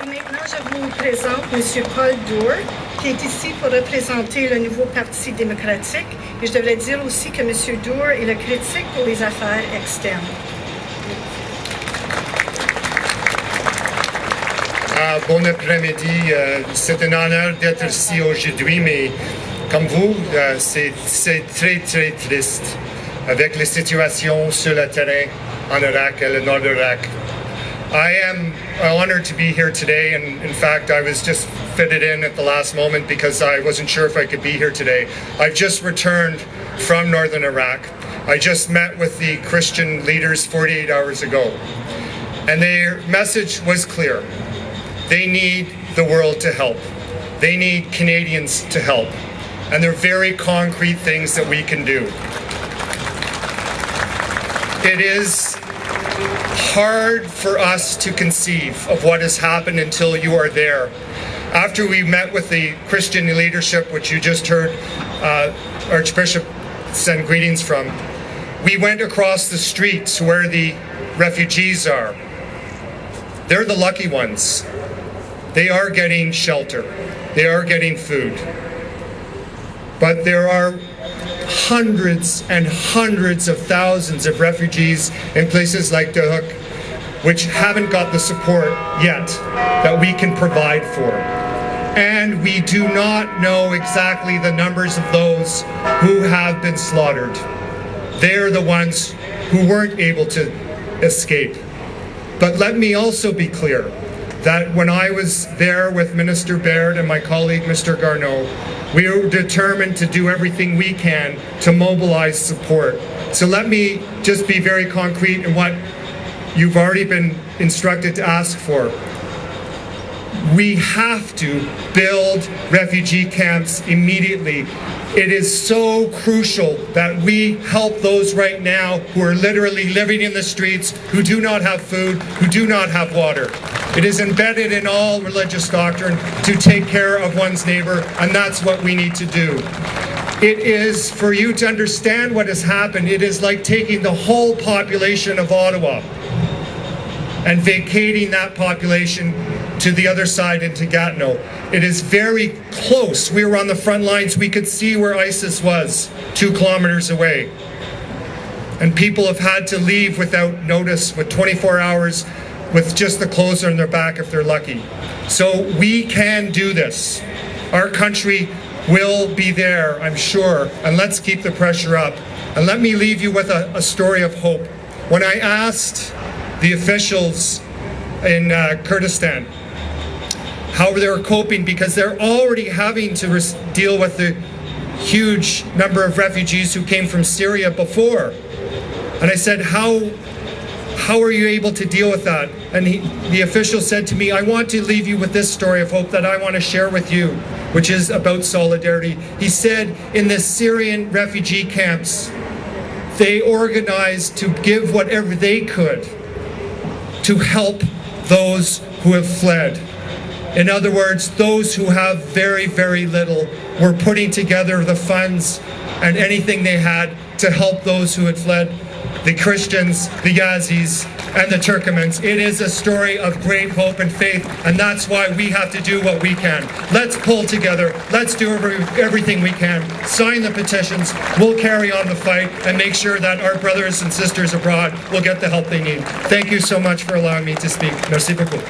Maintenant, je vous présente M. Paul Dewar, qui est ici pour représenter le nouveau Parti démocratique. Et je devrais dire aussi que M. Dewar est le critique pour les affaires externes. Bon après-midi. C'est un honneur d'être ici aujourd'hui, mais comme vous, c'est très, très triste avec les situations sur le terrain en Irak et le nord de l'Irak. I am honored to be here today, and in fact, I was just fitted in at the last moment because I wasn't sure if I could be here today. I've just returned from northern Iraq. I just met with the Christian leaders 48 hours ago, and their message was clear. They need the world to help. They need Canadians to help. And they're very concrete things that we can do. It is hard for us to conceive of what has happened until you are there. After we met with the Christian leadership, which you just heard Archbishop send greetings from, we went across the streets where the refugees are. They're the lucky ones. They are getting shelter. They are getting food. But there are hundreds and hundreds of thousands of refugees in places like Dewar, which haven't got the support yet that we can provide for. And we do not know exactly the numbers of those who have been slaughtered. They're the ones who weren't able to escape. But let me also be clear that when I was there with Minister Baird and my colleague Mr. Garneau, we are determined to do everything we can to mobilize support. So let me just be very concrete in what you've already been instructed to ask for. We have to build refugee camps immediately. It is so crucial that we help those right now who are literally living in the streets, who do not have food, who do not have water. It is embedded in all religious doctrine to take care of one's neighbor, and that's what we need to do. It is, for you to understand what has happened, it is like taking the whole population of Ottawa and vacating that population to the other side into Gatineau. It is very close. We were on the front lines. We could see where ISIS was 2 kilometers away. And people have had to leave without notice with 24 hours with just the clothes on their back if they're lucky. So we can do this. Our country will be there, I'm sure, and let's keep the pressure up. And let me leave you with a story of hope. When I asked the officials in Kurdistan how they were coping, because they're already having to deal with the huge number of refugees who came from Syria before. And I said, how are you able to deal with that? And the official said to me, I want to leave you with this story of hope that I want to share with you, which is about solidarity. He said, in the Syrian refugee camps, they organized to give whatever they could to help those who have fled. In other words, those who have very, very little were putting together the funds and anything they had to help those who had fled, the Christians, the Yazidis, and the Turkomans. It is a story of great hope and faith, and that's why we have to do what we can. Let's pull together. Let's do everything we can. Sign the petitions. We'll carry on the fight and make sure that our brothers and sisters abroad will get the help they need. Thank you so much for allowing me to speak. Merci beaucoup.